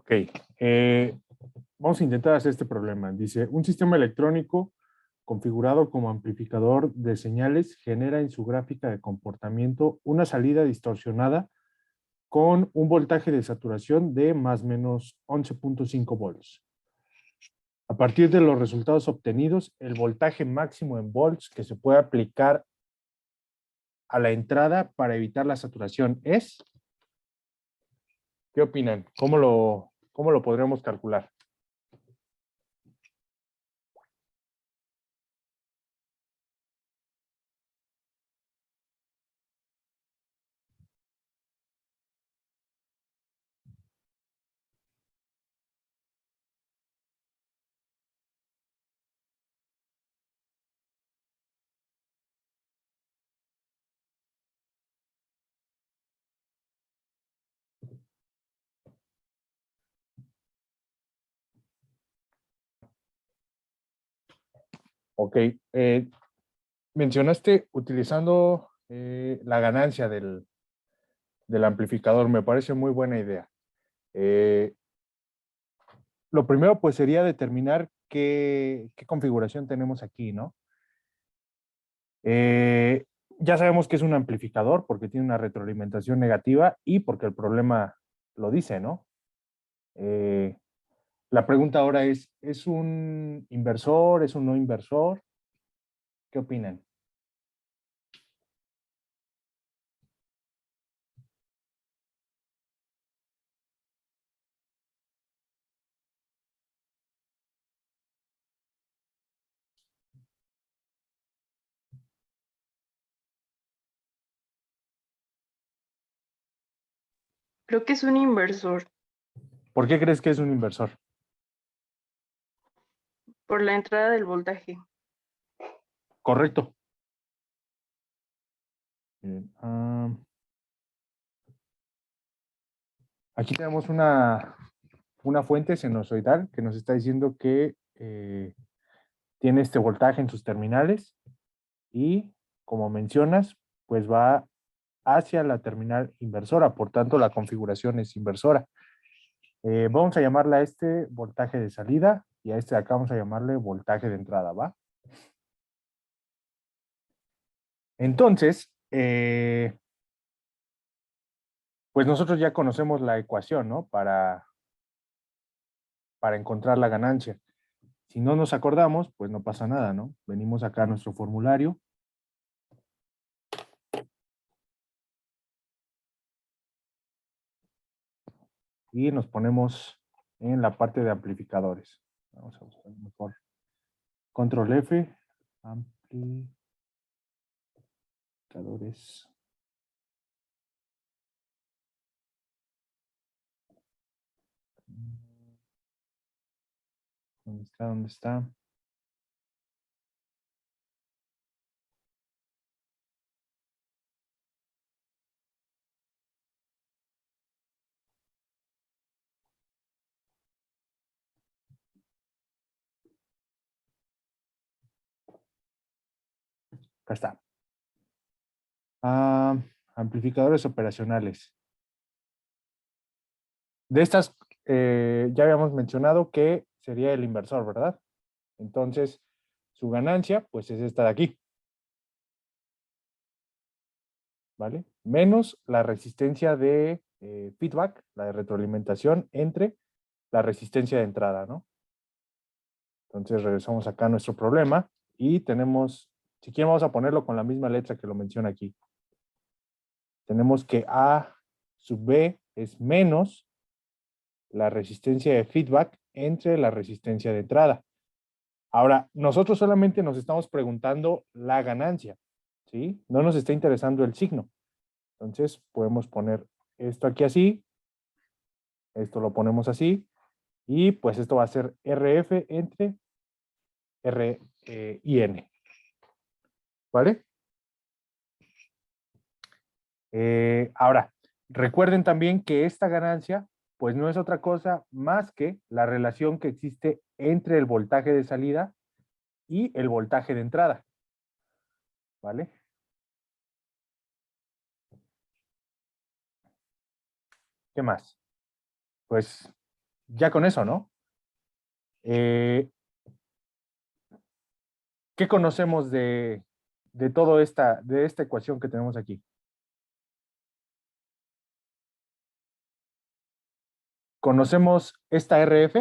Ok. Vamos a intentar hacer este problema. Dice, un sistema electrónico configurado como amplificador de señales genera en su gráfica de comportamiento una salida distorsionada con un voltaje de saturación de más o menos 11.5 volts. A partir de los resultados obtenidos, el voltaje máximo en volts que se puede aplicar a la entrada para evitar la saturación es... ¿Qué opinan? ¿Cómo lo podríamos calcular? Ok. Mencionaste utilizando la ganancia del amplificador. Me parece muy buena idea. Lo primero, pues, sería determinar qué configuración tenemos aquí, ¿no? Eh, ya sabemos que es un amplificador porque tiene una retroalimentación negativa y porque el problema lo dice, ¿no? Eh, la pregunta ahora ¿es un inversor? ¿Es un no inversor? ¿Qué opinan? Creo que es un inversor ¿Por qué crees que es un inversor? por la entrada del voltaje. Correcto. Aquí tenemos una fuente sinusoidal que nos está diciendo que tiene este voltaje en sus terminales y, como mencionas, pues va hacia la terminal inversora, por tanto la configuración es inversora. Vamos a llamarle a este voltaje de salida y a este de acá vamos a llamarle voltaje de entrada, ¿va? Entonces, pues nosotros ya conocemos la ecuación, ¿no? Para encontrar la ganancia. Si no nos acordamos, pues no pasa nada, ¿no? Venimos acá a nuestro formulario. Y nos ponemos en la parte de amplificadores. Vamos a buscar mejor. Control F, amplificadores. ¿Dónde está? ¿Dónde está? Acá está. Ah, amplificadores operacionales. De estas, ya habíamos mencionado que sería el inversor, ¿verdad? Entonces, su ganancia, pues es esta de aquí. ¿Vale? Menos la resistencia de feedback, la de retroalimentación, entre la resistencia de entrada, ¿no? Entonces regresamos acá a nuestro problema y tenemos, si quieren vamos a ponerlo con la misma letra que lo menciona aquí. Tenemos que A sub B es menos la resistencia de feedback entre la resistencia de entrada. Ahora, nosotros solamente nos estamos preguntando la ganancia, ¿sí? No nos está interesando el signo. Entonces podemos poner esto aquí así, esto lo ponemos así, y pues esto va a ser RF entre R y N. ¿Vale? Ahora, recuerden también que esta ganancia, pues no es otra cosa más que la relación que existe entre el voltaje de salida y el voltaje de entrada. ¿Vale? ¿Qué más? Pues ya con eso, ¿no? ¿Qué conocemos de toda de esta ecuación que tenemos aquí? ¿Conocemos esta RF?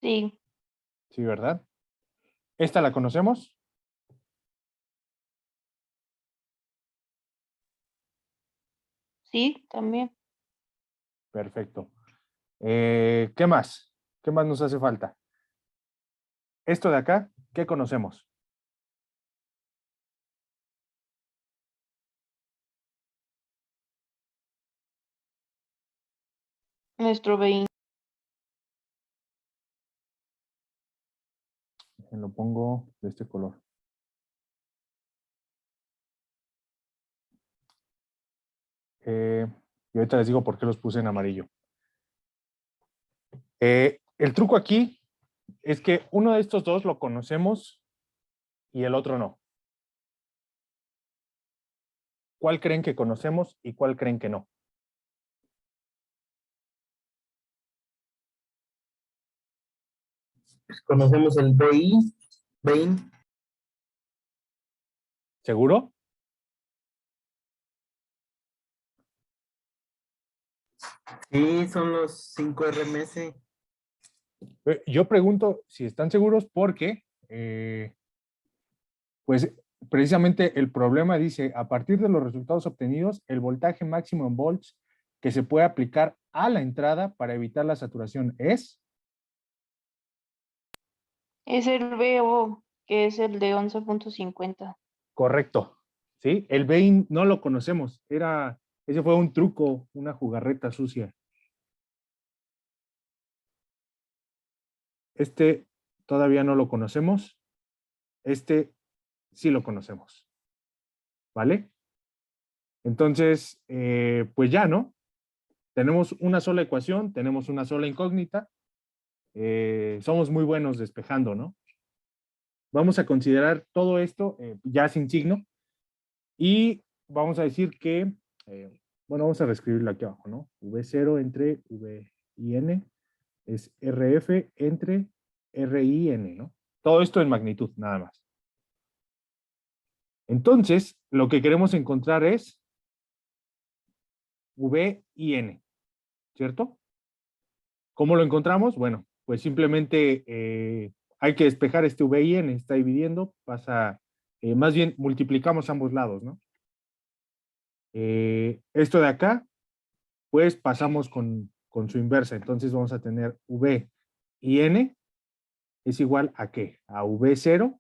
Sí, Sí, ¿verdad? ¿Esta la conocemos? sí, también. Perfecto. ¿Qué más? ¿Qué más nos hace falta? Esto de acá, ¿qué conocemos? Nuestro 20. Lo pongo de este color. Y ahorita les digo por qué los puse en amarillo. El truco aquí es que uno de estos dos lo conocemos y el otro no. ¿Cuál creen que conocemos y cuál creen que no? Conocemos el BI, Bain. ¿Seguro? Sí, son los 5 RMS. Yo pregunto si están seguros porque, pues precisamente el problema dice, a partir de los resultados obtenidos, el voltaje máximo en volts que se puede aplicar a la entrada para evitar la saturación es... Es el BO, que es el de 11.50. Correcto, ¿sí? El Bain no lo conocemos, ese fue un truco, una jugarreta sucia. Este todavía no lo conocemos, este sí lo conocemos, ¿vale? Entonces, pues ya, ¿no? Tenemos una sola ecuación, tenemos una sola incógnita, somos muy buenos despejando, ¿no? Vamos a considerar todo esto ya sin signo y vamos a decir que, bueno, vamos a reescribirlo aquí abajo, ¿no? V0 entre V y N es RF entre R y N, ¿no? Todo esto en magnitud, nada más. Entonces, lo que queremos encontrar es V y N, ¿cierto? ¿Cómo lo encontramos? Bueno, pues simplemente hay que despejar este V y N, está dividiendo, pasa, más bien multiplicamos ambos lados, ¿no? Esto de acá, pues pasamos con su inversa, entonces vamos a tener V y N es igual a ¿qué? A V0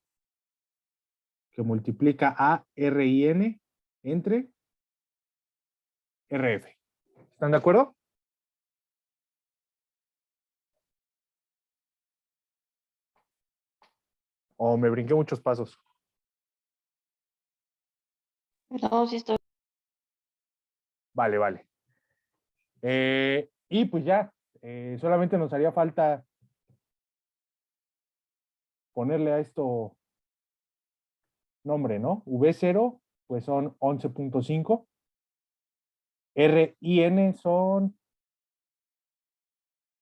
que multiplica a R y N entre RF. ¿Están de acuerdo? O me brinqué muchos pasos. No, sí estoy. Vale, vale. Y pues ya, solamente nos haría falta ponerle a esto nombre, ¿no? V0, pues son 11.5. R y N son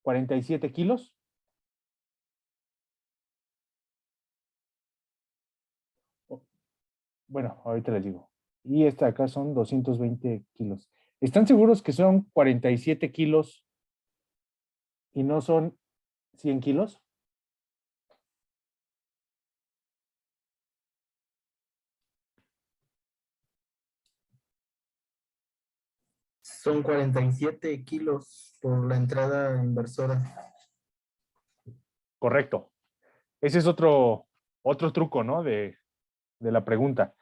47 kilos. Bueno, ahorita les digo. Y esta acá son 220 kilos. ¿Están seguros que son 47 kilos y no son 100 kilos? Son 47 kilos por la entrada inversora. Correcto. Ese es otro truco, ¿no? De la pregunta.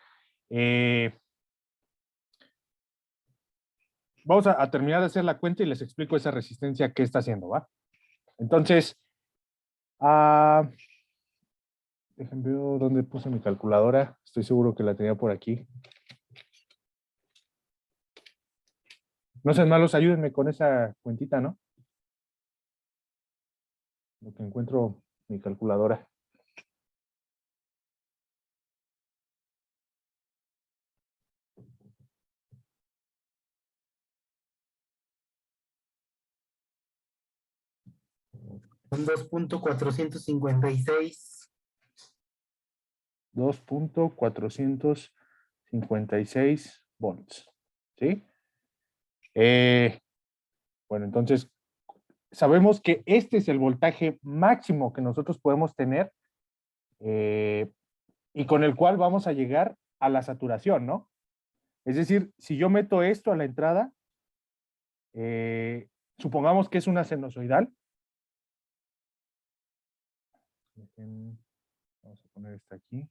Vamos a terminar de hacer la cuenta y les explico esa resistencia que está haciendo, ¿va? Entonces, ah, déjenme ver dónde puse mi calculadora. Estoy seguro que la tenía por aquí. No sean malos, ayúdenme con esa cuentita, ¿no? Lo que encuentro mi calculadora. Son 2.456. 2.456 volts. ¿Sí? Bueno, entonces sabemos que este es el voltaje máximo que nosotros podemos tener y con el cual vamos a llegar a la saturación, ¿no? Es decir, si yo meto esto a la entrada, supongamos que es una sinusoidal. Vamos a poner esta aquí.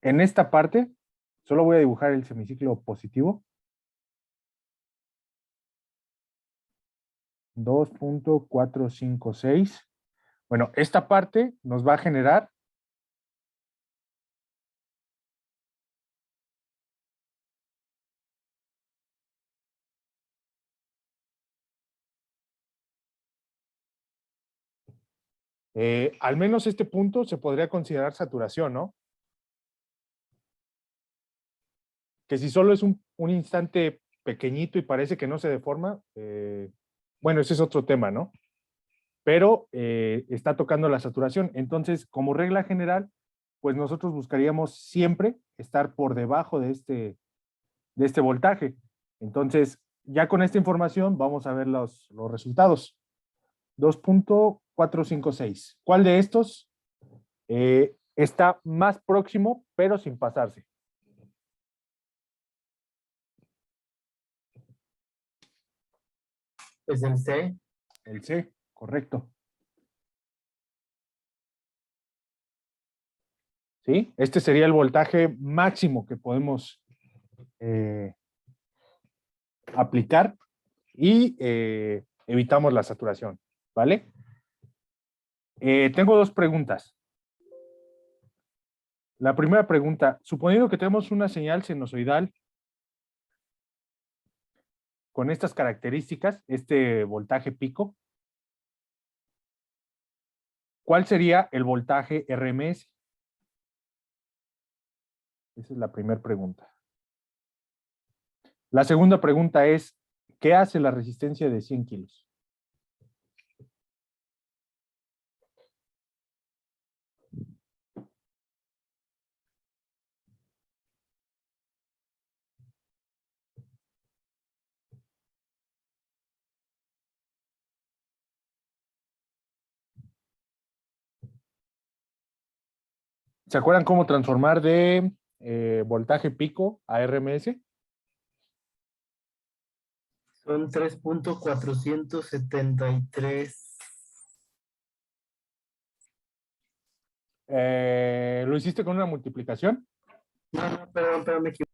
En esta parte, solo voy a dibujar el semiciclo positivo. 2.456. Bueno, esta parte nos va a generar al menos este punto se podría considerar saturación, ¿no? Que si solo es un instante pequeñito y parece que no se deforma, bueno, ese es otro tema, ¿no? Pero está tocando la saturación. Entonces, como regla general, pues nosotros buscaríamos siempre estar por debajo de este voltaje. Entonces, ya con esta información vamos a ver los resultados. 2.456. ¿Cuál de estos está más próximo, pero sin pasarse? Es el C. El C, correcto. ¿Sí? Este sería el voltaje máximo que podemos aplicar y evitamos la saturación, ¿vale? Tengo dos preguntas. La primera pregunta, suponiendo que tenemos una señal sinusoidal con estas características, este voltaje pico, ¿cuál sería el voltaje RMS? Esa es la primera pregunta. La segunda pregunta es, ¿qué hace la resistencia de 100 kilos? ¿Se acuerdan cómo transformar de voltaje pico a RMS? Son 3.473. ¿Lo hiciste con una multiplicación? No, no, perdón, pero me equivoqué.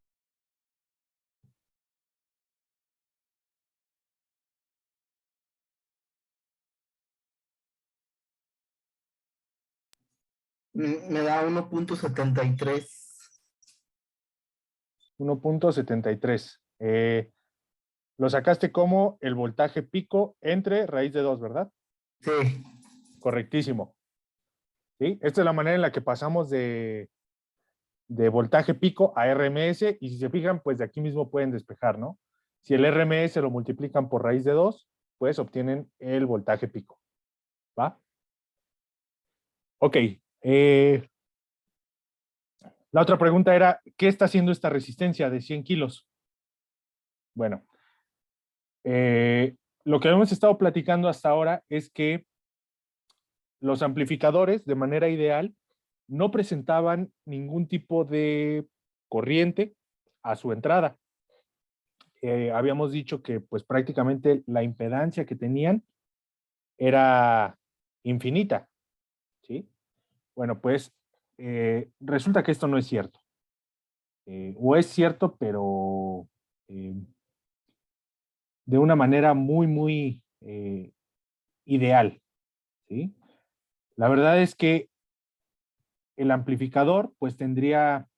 Me da 1.73. 1.73. Lo sacaste como el voltaje pico entre raíz de 2, ¿verdad? Sí. Correctísimo. ¿Sí? Esta es la manera en la que pasamos de voltaje pico a RMS y si se fijan, pues de aquí mismo pueden despejar, ¿no? Si el RMS lo multiplican por raíz de 2, pues obtienen el voltaje pico. ¿Va? Ok. La otra pregunta era, ¿qué está haciendo esta resistencia de 100 kilos? Bueno, lo que hemos estado platicando hasta ahora es que los amplificadores, de manera ideal, no presentaban ningún tipo de corriente a su entrada. Habíamos dicho que pues prácticamente la impedancia que tenían era infinita, ¿sí? Bueno, pues resulta que esto no es cierto. O es cierto, pero de una manera muy, muy ideal, ¿sí? La verdad es que el amplificador pues tendría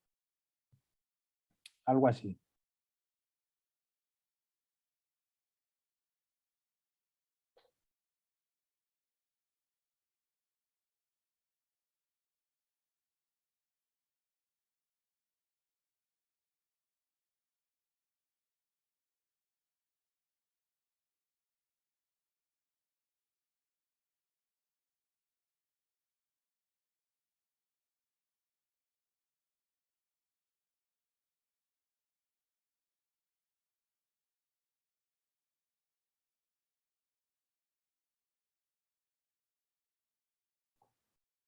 algo así.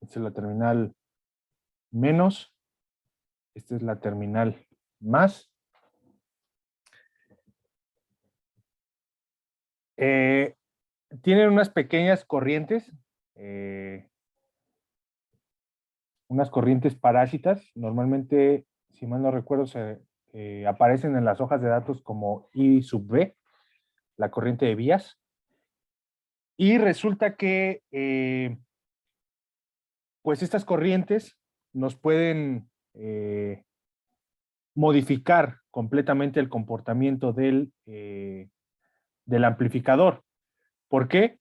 Esta es la terminal menos. Esta es la terminal más. Tienen unas pequeñas corrientes, unas corrientes parásitas. Normalmente, si mal no recuerdo, aparecen en las hojas de datos como I sub B, la corriente de vías. Y resulta que pues estas corrientes nos pueden modificar completamente el comportamiento del amplificador. ¿Por qué?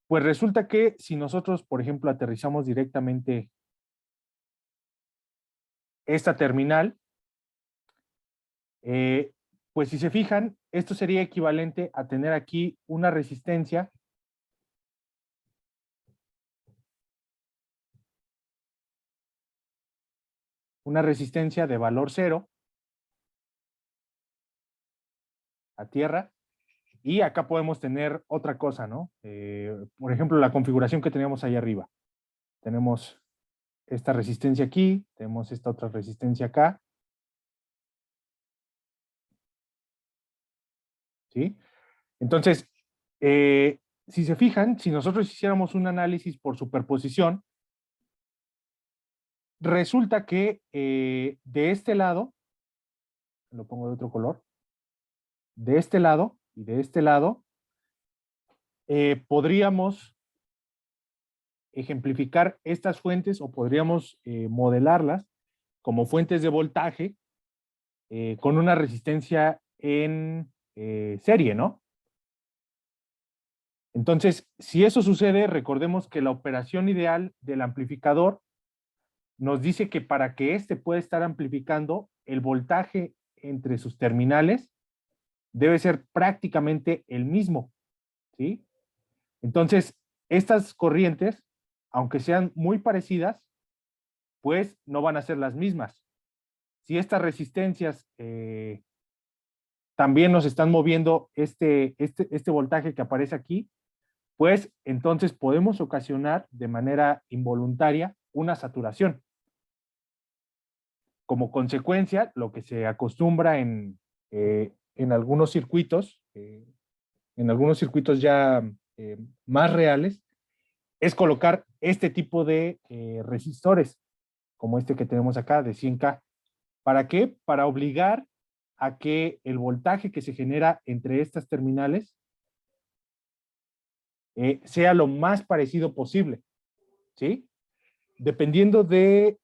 Pues resulta que si nosotros, por ejemplo, aterrizamos directamente esta terminal, pues si se fijan, esto sería equivalente a tener aquí una resistencia de valor 0 a tierra, y acá podemos tener otra cosa, ¿no? Por ejemplo, la configuración que teníamos ahí arriba. Tenemos esta resistencia aquí, tenemos esta otra resistencia acá. ¿Sí? Entonces, si se fijan, si nosotros hiciéramos un análisis por superposición, resulta que de este lado, lo pongo de otro color, de este lado y de este lado, podríamos ejemplificar estas fuentes o podríamos modelarlas como fuentes de voltaje con una resistencia en serie, ¿no? Entonces, si eso sucede, recordemos que la operación ideal del amplificador nos dice que para que éste pueda estar amplificando, el voltaje entre sus terminales debe ser prácticamente el mismo, ¿sí? Entonces, estas corrientes, aunque sean muy parecidas, pues no van a ser las mismas. Si estas resistencias también nos están moviendo este voltaje que aparece aquí, pues entonces podemos ocasionar de manera involuntaria una saturación. Como consecuencia, lo que se acostumbra en algunos circuitos ya más reales, es colocar este tipo de resistores, como este que tenemos acá, de 100K. ¿Para qué? Para obligar a que el voltaje que se genera entre estas terminales sea lo más parecido posible, ¿sí? Dependiendo de,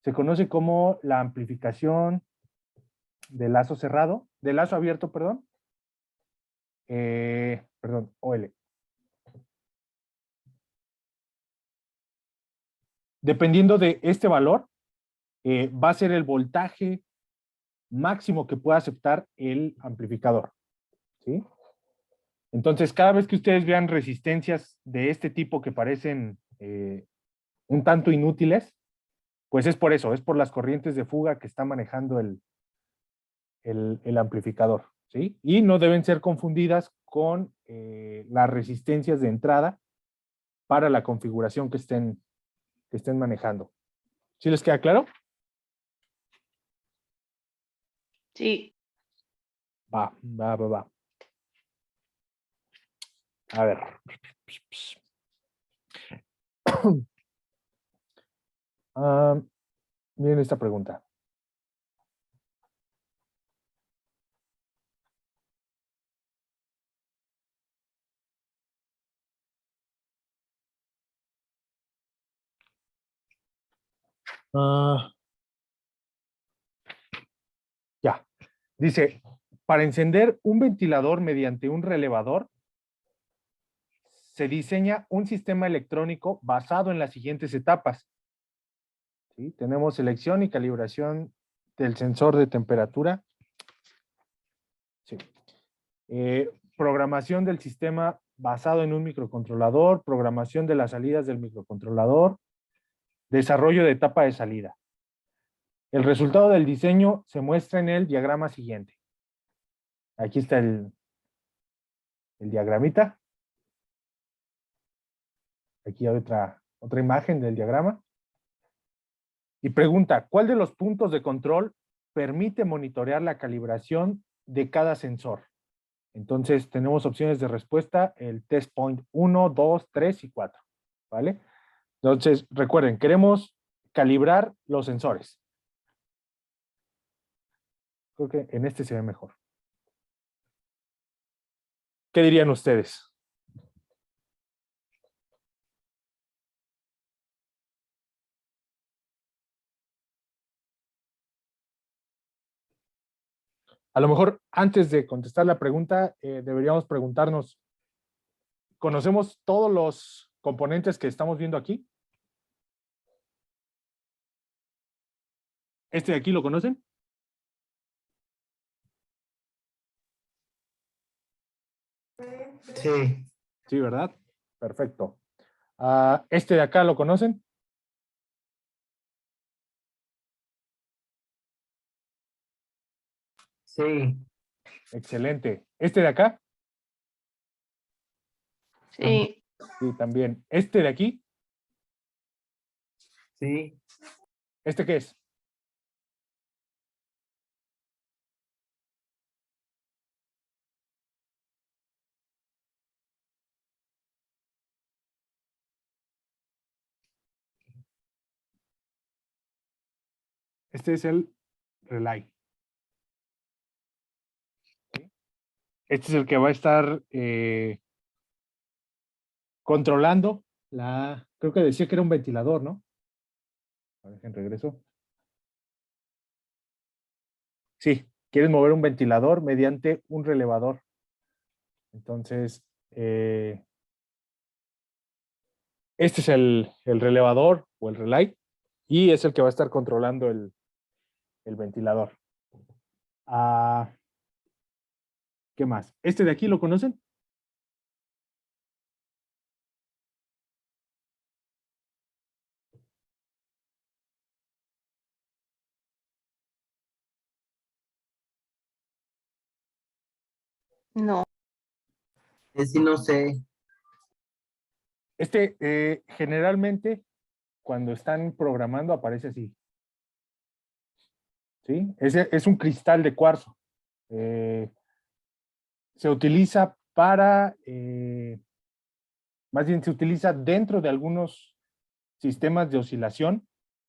se conoce como la amplificación de lazo cerrado, de lazo abierto, perdón. Perdón, OL. Dependiendo de este valor, va a ser el voltaje máximo que pueda aceptar el amplificador, ¿sí? Entonces, cada vez que ustedes vean resistencias de este tipo que parecen un tanto inútiles, pues es por eso, es por las corrientes de fuga que está manejando el amplificador, ¿sí? Y no deben ser confundidas con las resistencias de entrada para la configuración que estén manejando. ¿Sí les queda claro? Sí. Va. A ver. Miren esta pregunta. Ya. Dice, para encender un ventilador mediante un relevador, se diseña un sistema electrónico basado en las siguientes etapas. ¿Sí? Tenemos selección y calibración del sensor de temperatura. Sí. Programación del sistema basado en un microcontrolador, programación de las salidas del microcontrolador, desarrollo de etapa de salida. El resultado del diseño se muestra en el diagrama siguiente. Aquí está el diagramita. Aquí hay otra imagen del diagrama. Y pregunta, ¿cuál de los puntos de control permite monitorear la calibración de cada sensor? Entonces, tenemos opciones de respuesta, el test point 1, 2, 3 y 4, ¿vale? Entonces, recuerden, queremos calibrar los sensores. Creo que en este se ve mejor. ¿Qué dirían ustedes? A lo mejor antes de contestar la pregunta, deberíamos preguntarnos, ¿conocemos todos los componentes que estamos viendo aquí? ¿Este de aquí lo conocen? Sí. Sí, ¿verdad? Perfecto. ¿Este de acá lo conocen? Sí. Excelente. ¿Este de acá? Sí, Sí, también. ¿Este de aquí? Sí. ¿Este qué es? Este es el relay. ¿Sí? Este es el que va a estar controlando creo que decía que era un ventilador, ¿no? A ver, en regreso. Sí, quieres mover un ventilador mediante un relevador. Entonces, este es el relevador o el relay y es el que va a estar controlando el ventilador. ¿Qué más? ¿Este de aquí lo conocen? no. Sí, no sé. Este generalmente cuando están programando aparece así. ¿Sí? Es un cristal de cuarzo. Se utiliza más bien se utiliza dentro de algunos sistemas de oscilación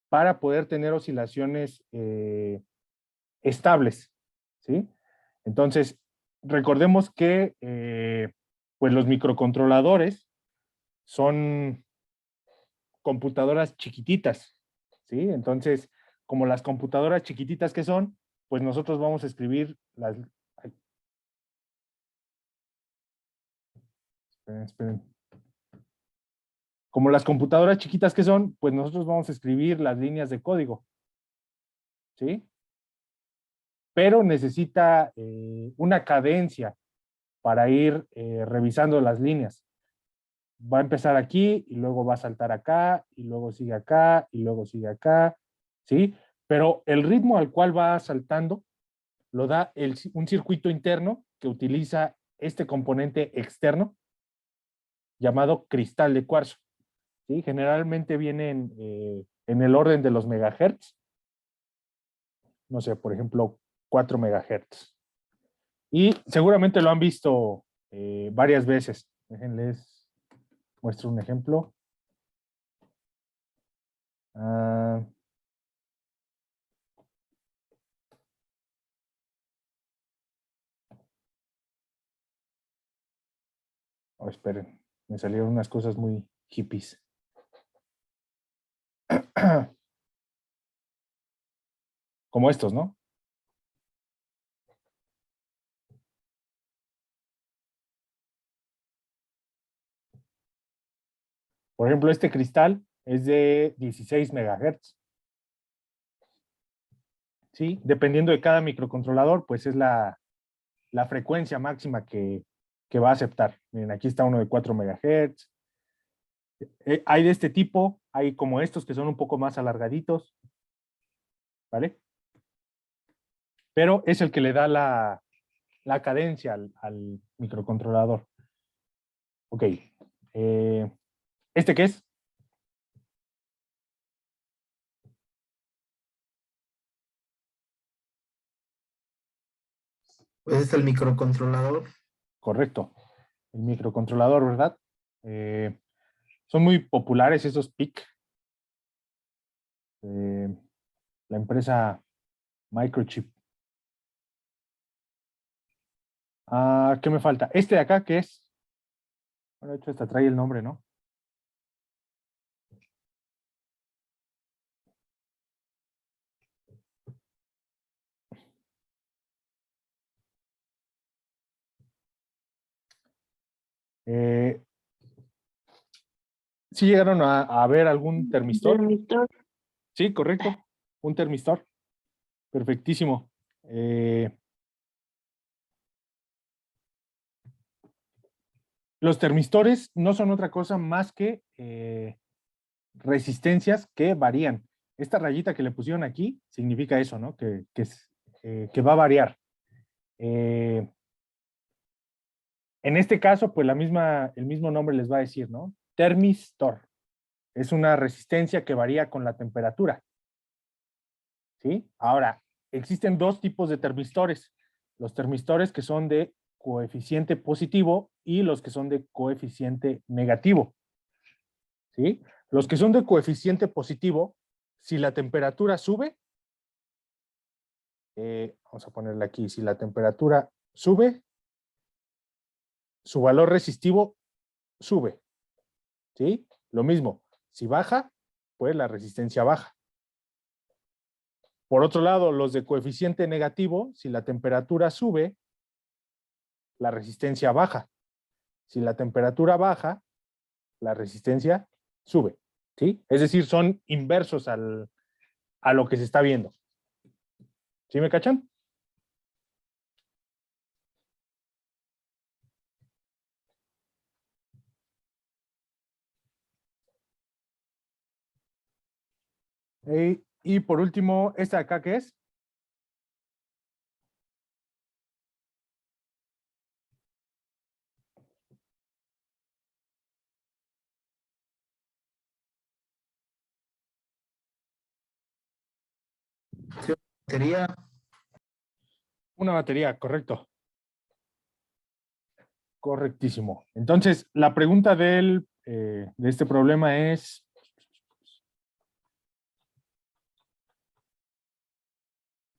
para poder tener oscilaciones estables, ¿sí? Entonces, recordemos que pues los microcontroladores son computadoras chiquititas, ¿sí? Entonces, como las computadoras chiquititas que son, pues nosotros vamos a escribir las... Esperen. Como las computadoras chiquitas que son, pues nosotros vamos a escribir las líneas de código, ¿sí? Pero necesita una cadencia para ir revisando las líneas. Va a empezar aquí y luego va a saltar acá y luego sigue acá y luego sigue acá, ¿sí? Pero el ritmo al cual va saltando lo da un circuito interno que utiliza este componente externo llamado cristal de cuarzo, ¿sí? Generalmente vienen en el orden de los megahertz, no sé, por ejemplo, 4 megahertz. Y seguramente lo han visto varias veces. Déjenles muestro un ejemplo. Ah, oh, esperen, me salieron unas cosas muy hippies. Como estos, ¿no? Por ejemplo, este cristal es de 16 megahertz. ¿Sí? Dependiendo de cada microcontrolador, pues es la frecuencia máxima que va a aceptar. Miren, aquí está uno de 4 megahertz. Hay de este tipo, hay como estos que son un poco más alargaditos, ¿vale? Pero es el que le da la cadencia al microcontrolador. Ok. ¿Este qué es? Pues es el microcontrolador. Correcto. El microcontrolador, ¿verdad? Son muy populares esos PIC. La empresa Microchip. ¿Qué me falta? Este de acá, ¿qué es? Bueno, de hecho, esta trae el nombre, ¿no? ¿Sí llegaron a ver algún termistor? Termistor. Sí, correcto. Un termistor. Perfectísimo. Los termistores no son otra cosa más que resistencias que varían. Esta rayita que le pusieron aquí significa eso, ¿no? Que va a variar. En este caso, pues el mismo nombre les va a decir, ¿no? Termistor. Es una resistencia que varía con la temperatura. ¿Sí? Ahora, existen dos tipos de termistores. Los termistores que son de coeficiente positivo y los que son de coeficiente negativo. ¿Sí? Los que son de coeficiente positivo, si la temperatura sube, vamos a ponerle aquí, si la temperatura sube, su valor resistivo sube. ¿Sí? Lo mismo, si baja, pues la resistencia baja. Por otro lado, los de coeficiente negativo, si la temperatura sube, la resistencia baja. Si la temperatura baja, la resistencia sube. ¿Sí? Es decir, son inversos a lo que se está viendo. ¿Sí me cachan? Y por último, ¿esta de acá qué es? Sería, Una batería, correcto. Correctísimo. Entonces, la pregunta de este problema es,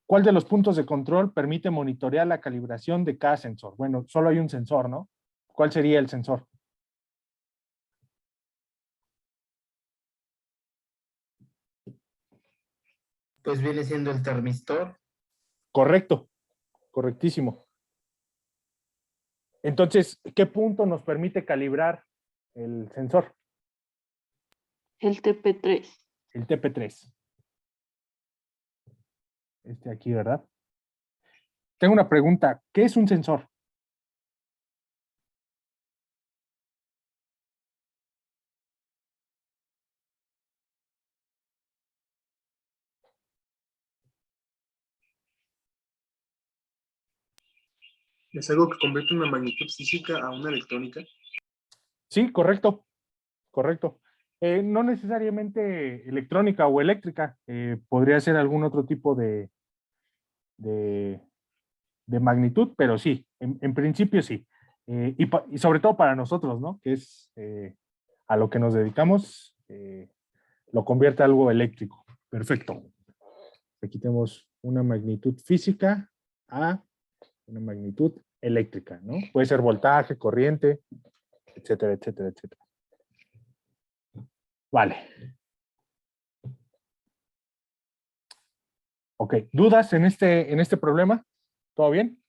¿cuál de los puntos de control permite monitorear la calibración de cada sensor? Bueno, solo hay un sensor, ¿no? ¿Cuál sería el sensor? pues viene siendo el termistor. Correcto, correctísimo. Entonces, ¿qué punto nos permite calibrar el sensor? El TP3. El TP3. Este aquí, ¿verdad? Tengo una pregunta. ¿Qué es un sensor? Es algo que convierte una magnitud física a una electrónica. Sí, correcto, correcto. No necesariamente electrónica o eléctrica, podría ser algún otro tipo de, de magnitud, pero sí, en principio sí. Y sobre todo para nosotros, ¿no? Que es a lo que nos dedicamos, lo convierte a algo eléctrico. Perfecto. Aquí tenemos una magnitud física a una magnitud eléctrica, ¿no? Puede ser voltaje, corriente, etcétera, etcétera, etcétera. Vale. Ok, ¿dudas en este problema? ¿Todo bien?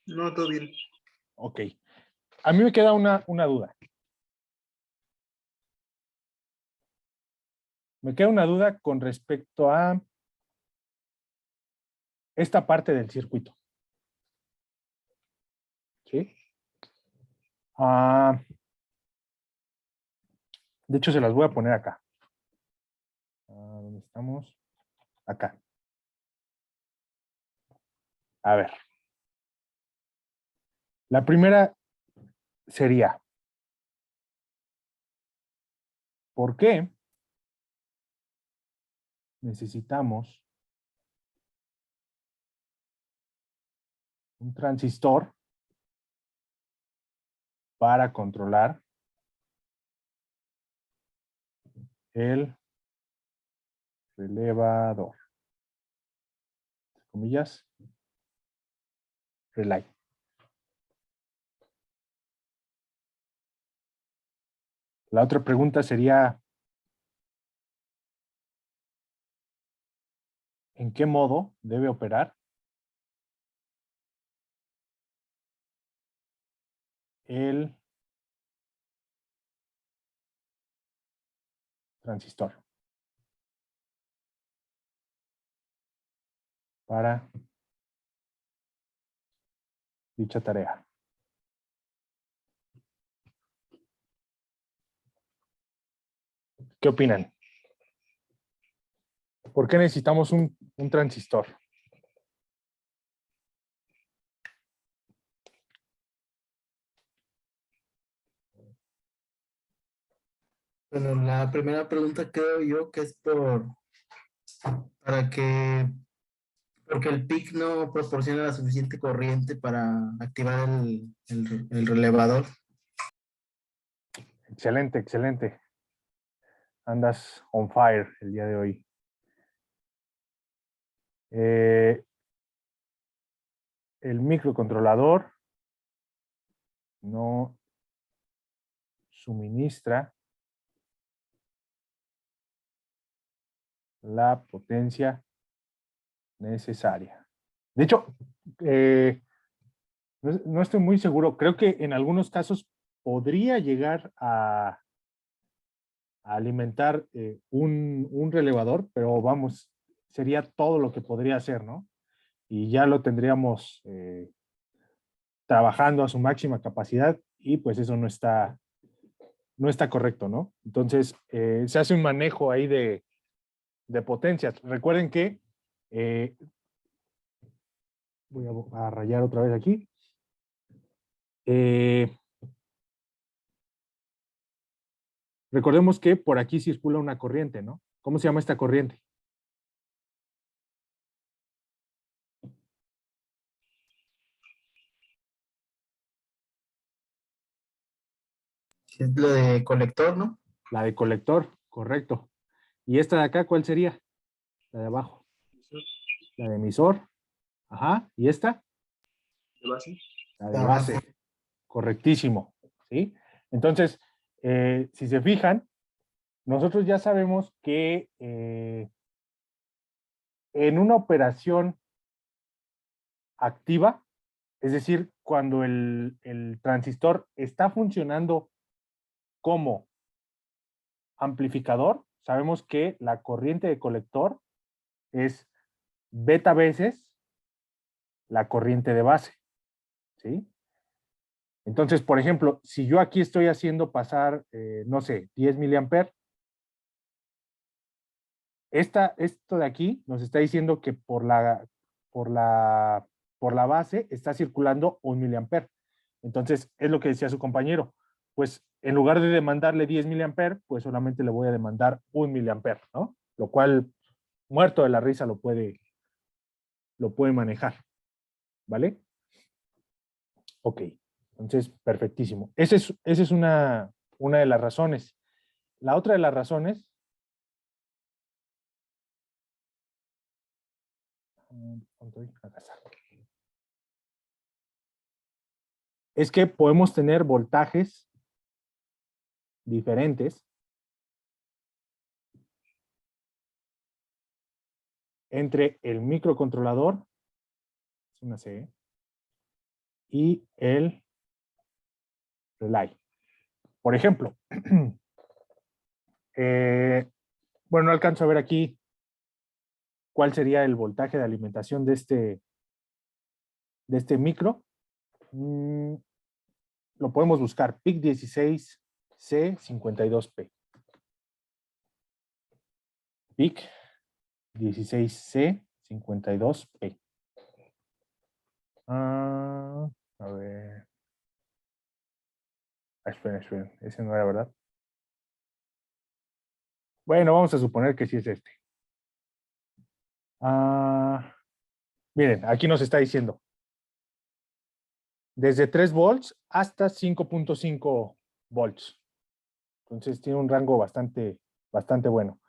No, todo bien. Ok. A mí me queda una duda. Me queda una duda con respecto a esta parte del circuito. ¿Sí? De hecho, se las voy a poner acá. ¿Dónde estamos? Acá. A ver. La primera sería, ¿por qué necesitamos un transistor para controlar el relevador? Comillas, relay. La otra pregunta sería, ¿en qué modo debe operar el transistor para dicha tarea? ¿Qué opinan? ¿Por qué necesitamos un transistor? Bueno, la primera pregunta creo yo que es para porque el PIC no proporciona la suficiente corriente para activar el relevador. Excelente, excelente. Andas on fire el día de hoy. El microcontrolador no suministra la potencia necesaria. De hecho, no estoy muy seguro. Creo que en algunos casos podría llegar a alimentar un relevador, pero vamos, sería todo lo que podría hacer, ¿no? Y ya lo tendríamos trabajando a su máxima capacidad y pues eso no está correcto, ¿no? Entonces, se hace un manejo ahí de potencias. Recuerden que, voy a rayar otra vez aquí. Recordemos que por aquí circula una corriente, ¿no? ¿Cómo se llama esta corriente? Es lo de colector, ¿no? La de colector, correcto. ¿Y esta de acá cuál sería? La de abajo. La de emisor. Ajá. ¿Y esta? ¿De base? La de base. Correctísimo. ¿Sí? Entonces, si se fijan, nosotros ya sabemos que en una operación activa, es decir, cuando el transistor está funcionando como amplificador, sabemos que la corriente de colector es beta veces la corriente de base, ¿sí? Entonces, por ejemplo, si yo aquí estoy haciendo pasar, no sé, 10 miliamperes, esto de aquí nos está diciendo que por la, por la base está circulando 1 miliamper. Entonces, es lo que decía su compañero. Pues en lugar de demandarle 10 miliamper, pues solamente le voy a demandar 1 miliamper, ¿no? Lo cual, muerto de la risa, lo puede manejar, ¿vale? Ok, entonces, perfectísimo. Esa es una de las razones. La otra de las razones, acá está, es que podemos tener voltajes diferentes entre el microcontrolador, es una C, y el relay. Por ejemplo, bueno, no alcanzo a ver aquí cuál sería el voltaje de alimentación de este micro. Lo podemos buscar, PIC 16C52P. PIC 16C52P. A ver. Esperen. Ese no era, ¿verdad? Bueno, vamos a suponer que sí es este. Miren, aquí nos está diciendo desde 3 volts hasta 5.5 volts. Entonces tiene un rango bastante bueno.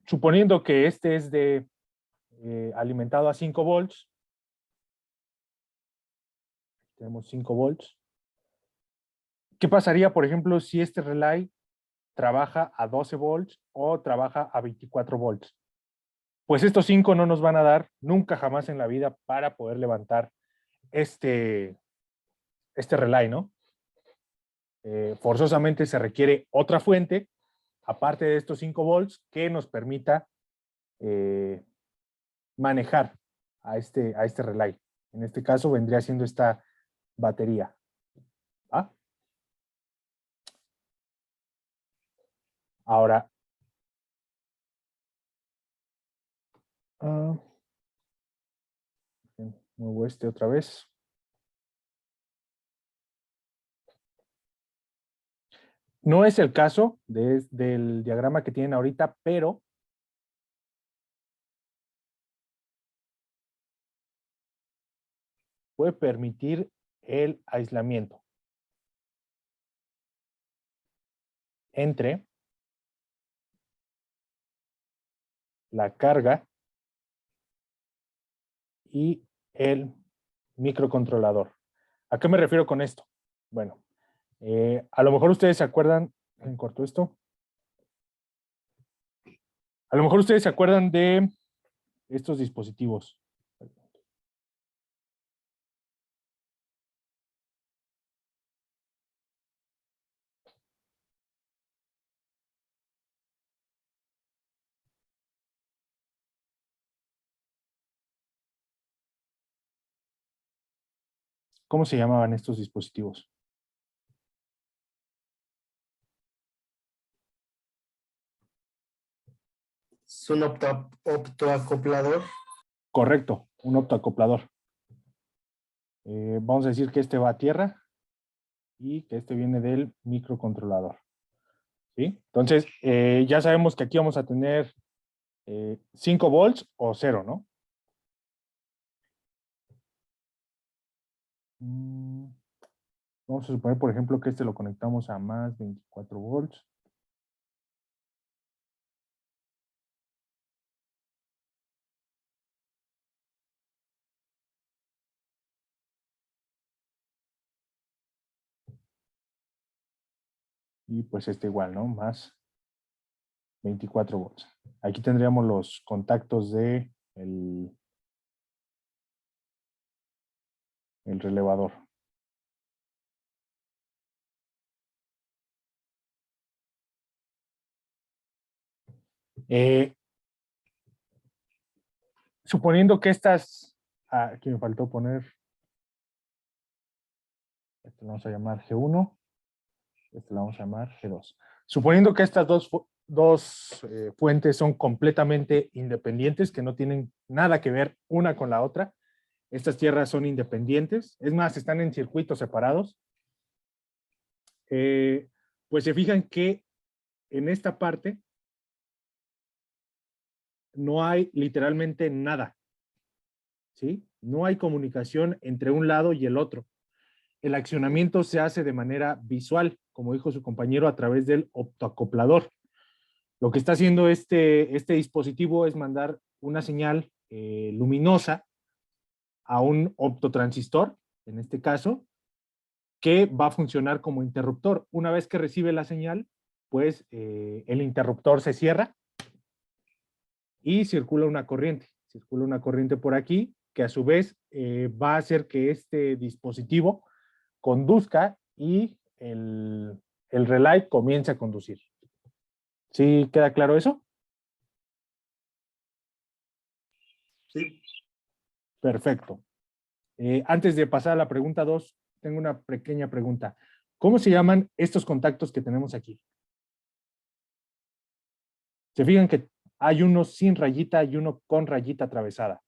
Suponiendo que este es alimentado a 5 volts, tenemos 5 volts. ¿Qué pasaría, por ejemplo, si este relay trabaja a 12 volts o trabaja a 24 volts? Pues estos 5 no nos van a dar nunca jamás en la vida para poder levantar este relay, ¿no? Forzosamente se requiere otra fuente, aparte de estos 5 volts, que nos permita manejar a este relay. En este caso vendría siendo esta batería. ¿Ah? Ahora, muevo este otra vez. No es el caso del diagrama que tienen ahorita, pero puede permitir el aislamiento entre la carga y el microcontrolador. ¿A qué me refiero con esto? Bueno, a lo mejor ustedes se acuerdan, ¿me cortó esto? A lo mejor ustedes se acuerdan de estos dispositivos. ¿Cómo se llamaban estos dispositivos? Es un optoacoplador. Correcto, un optoacoplador. Vamos a decir que este va a tierra y que este viene del microcontrolador. ¿Sí? Entonces, ya sabemos que aquí vamos a tener 5 volts o 0, ¿no? Vamos a suponer, por ejemplo, que este lo conectamos a más 24 volts. Y pues este igual, ¿no? Más 24 volts. Aquí tendríamos los contactos de el relevador. Suponiendo que estas, aquí me faltó poner, este lo vamos a llamar G1, este lo vamos a llamar G2. Suponiendo que estas dos fuentes son completamente independientes, que no tienen nada que ver una con la otra, estas tierras son independientes, es más, están en circuitos separados, pues se fijan que en esta parte no hay literalmente nada, ¿sí? No hay comunicación entre un lado y el otro. El accionamiento se hace de manera visual, como dijo su compañero, a través del optoacoplador. Lo que está haciendo este dispositivo es mandar una señal luminosa a un optotransistor, en este caso, que va a funcionar como interruptor. Una vez que recibe la señal, pues el interruptor se cierra y circula una corriente. Circula una corriente por aquí que a su vez va a hacer que este dispositivo conduzca y el relay comience a conducir. ¿Sí queda claro eso? Sí. Perfecto. Antes de pasar a la pregunta 2, tengo una pequeña pregunta. ¿Cómo se llaman estos contactos que tenemos aquí? Se fijan que hay uno sin rayita y uno con rayita atravesada.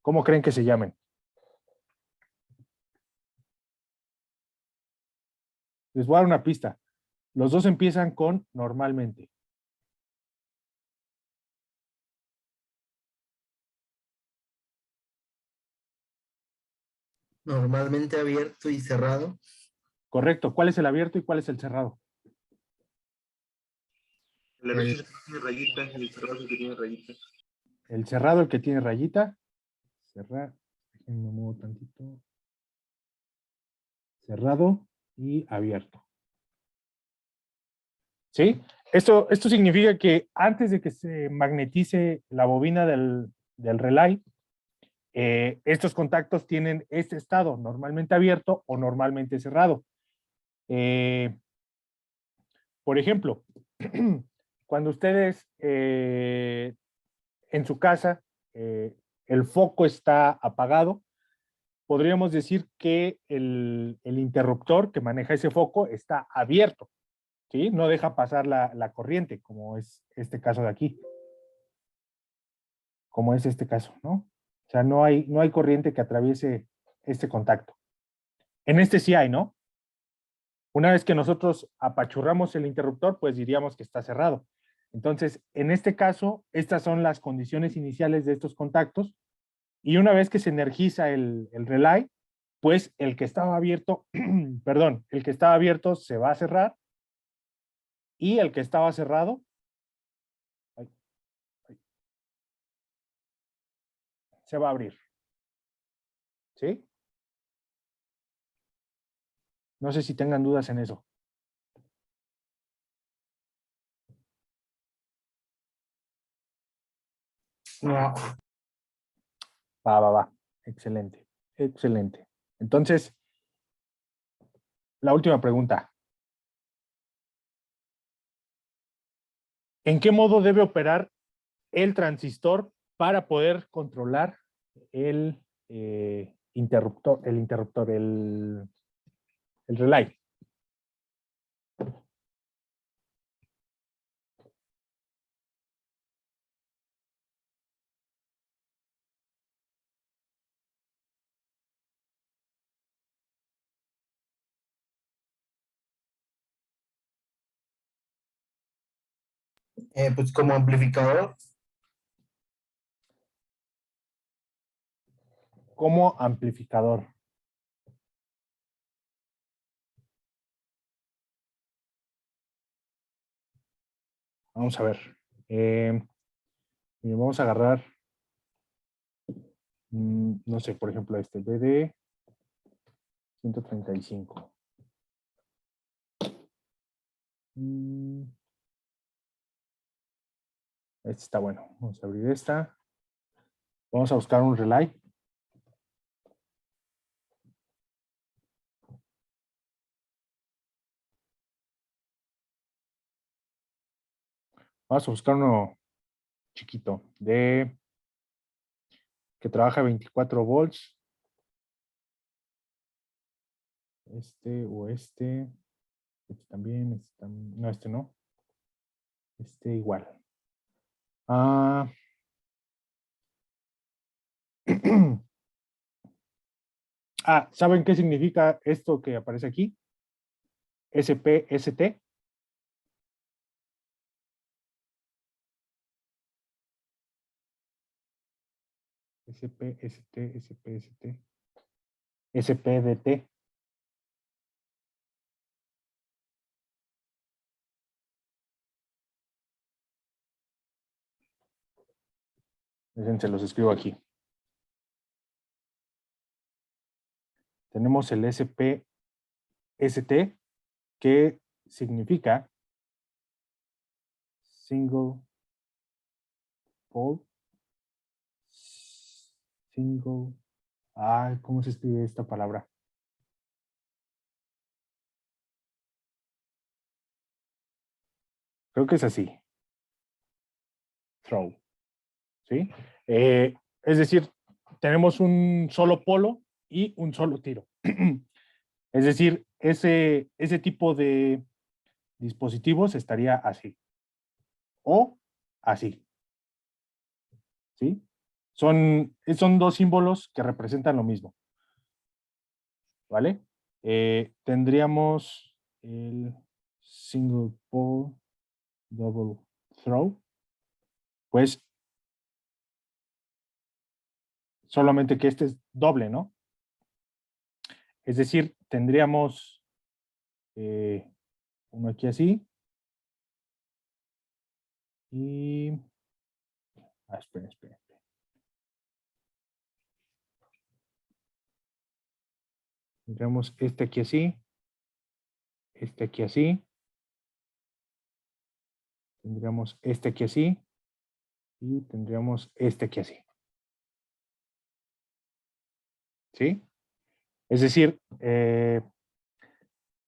¿Cómo creen que se llamen? Les voy a dar una pista. Los dos empiezan con normalmente. Normalmente abierto y cerrado. Correcto. ¿Cuál es el abierto y cuál es el cerrado? El abierto es el que tiene rayita, el cerrado es el que tiene rayita. El cerrado, el que tiene rayita. Cerrar. Déjenme muevo tantito. Cerrado y abierto. ¿Sí? Esto significa que antes de que se magnetice la bobina del relay, estos contactos tienen este estado, normalmente abierto o normalmente cerrado. Por ejemplo, cuando ustedes en su casa el foco está apagado, podríamos decir que el interruptor que maneja ese foco está abierto, ¿sí? No deja pasar la corriente, como es este caso de aquí. Como es este caso, ¿no? O sea, no hay corriente que atraviese este contacto. En este sí hay, ¿no? Una vez que nosotros apachurramos el interruptor, pues diríamos que está cerrado. Entonces, en este caso, estas son las condiciones iniciales de estos contactos. Y una vez que se energiza el relay, pues el que estaba abierto, perdón, el que estaba abierto se va a cerrar y el que estaba cerrado se va a abrir. ¿Sí? No sé si tengan dudas en eso. No. Va. Excelente. Excelente. Entonces, la última pregunta. ¿En qué modo debe operar el transistor para poder controlar el interruptor, el relay? Pues como amplificador. Como amplificador. Vamos a ver. Vamos a agarrar, no sé, por ejemplo, este BD 135. Este está bueno. Vamos a abrir esta. Vamos a buscar un relay. Vamos a buscar uno chiquito que trabaja 24 volts. Este o este. Este también. No, este no. Este igual. ¿Saben qué significa esto que aparece aquí? SPST. SPST. SPDT. Se los escribo aquí. Tenemos el SPST, que significa single pole. ¿Cómo se escribe esta palabra? Creo que es así. Throw. ¿Sí? Es decir, tenemos un solo polo y un solo tiro. Es decir, ese tipo de dispositivos estaría así. O así. ¿Sí? Son dos símbolos que representan lo mismo. ¿Vale? Tendríamos el single pole double throw, pues solamente que este es doble, ¿no? Es decir, tendríamos uno aquí así y... espera. Tendríamos este aquí así, este aquí así, tendríamos este aquí así y tendríamos este aquí así. ¿Sí? Es decir, en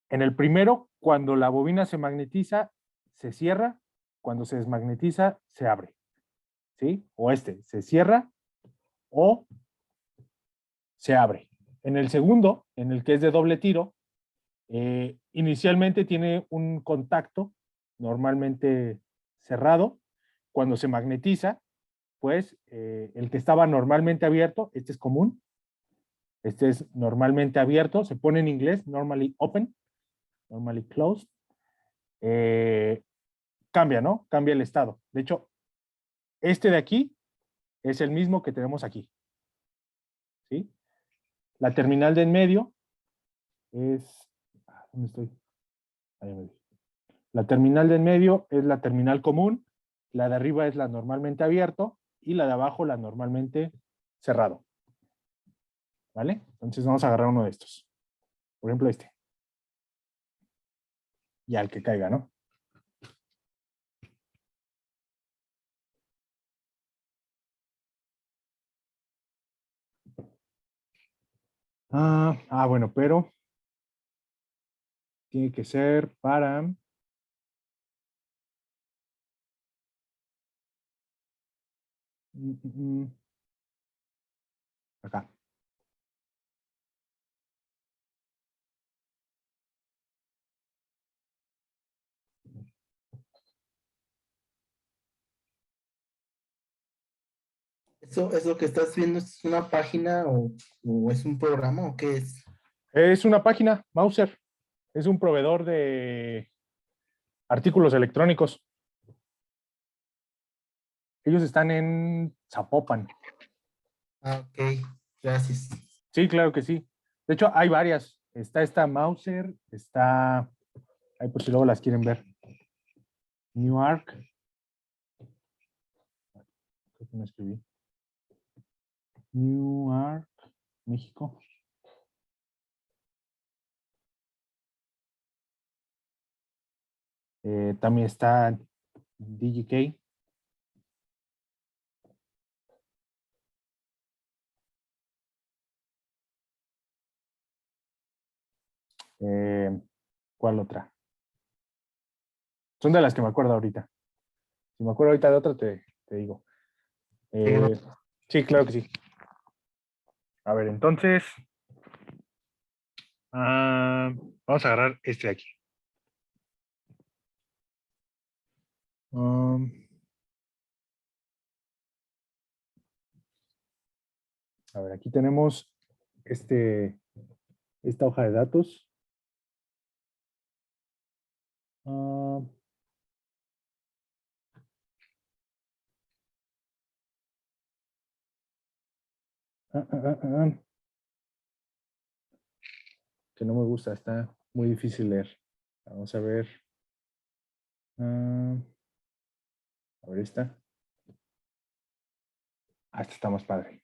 el primero, cuando la bobina se magnetiza, se cierra, cuando se desmagnetiza, se abre. ¿Sí? O este, se cierra o se abre. En el segundo, en el que es de doble tiro, inicialmente tiene un contacto normalmente cerrado. Cuando se magnetiza, pues el que estaba normalmente abierto, este es común, este es normalmente abierto, se pone en inglés, normally open, normally closed, cambia, ¿no? Cambia el estado. De hecho, este de aquí es el mismo que tenemos aquí, ¿sí? La terminal de en medio es, ¿dónde estoy? Ahí me vi. La terminal de en medio es la terminal común, la de arriba es la normalmente abierto y la de abajo la normalmente cerrado. ¿Vale? Entonces vamos a agarrar uno de estos. Por ejemplo, este. Y al que caiga, ¿no? Bueno, pero tiene que ser para... acá. ¿Eso es lo que estás viendo? ¿Es una página o es un programa o qué es? Es una página, Mauser. Es un proveedor de artículos electrónicos. Ellos están en Zapopan. Ah, ok, gracias. Sí, claro que sí. De hecho, hay varias. Está esta Mauser, está... Ahí por si luego las quieren ver. Newark. Creo que no escribí. Newark, México. También está DGK. ¿Cuál otra? Son de las que me acuerdo ahorita. Si me acuerdo ahorita de otra, te digo. Sí, claro que sí. A ver, entonces, vamos a agarrar este de aquí. A ver, aquí tenemos esta hoja de datos. Ah, ah, ah, ah, ah. Que no me gusta, está muy difícil leer. Vamos a ver. A ver esta. Esta está más padre.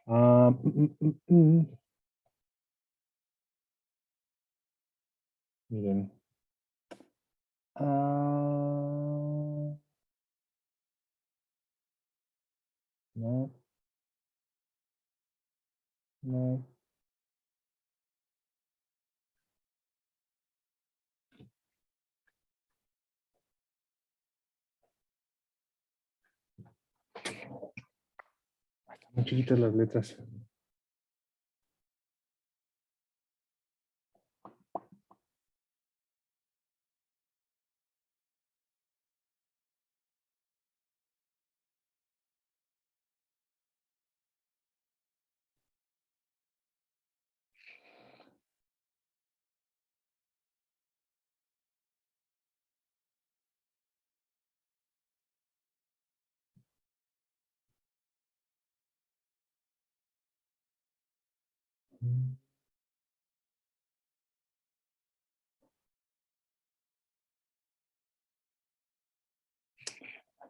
Ah, Miren. No, no. Están muy chiquitas las letras.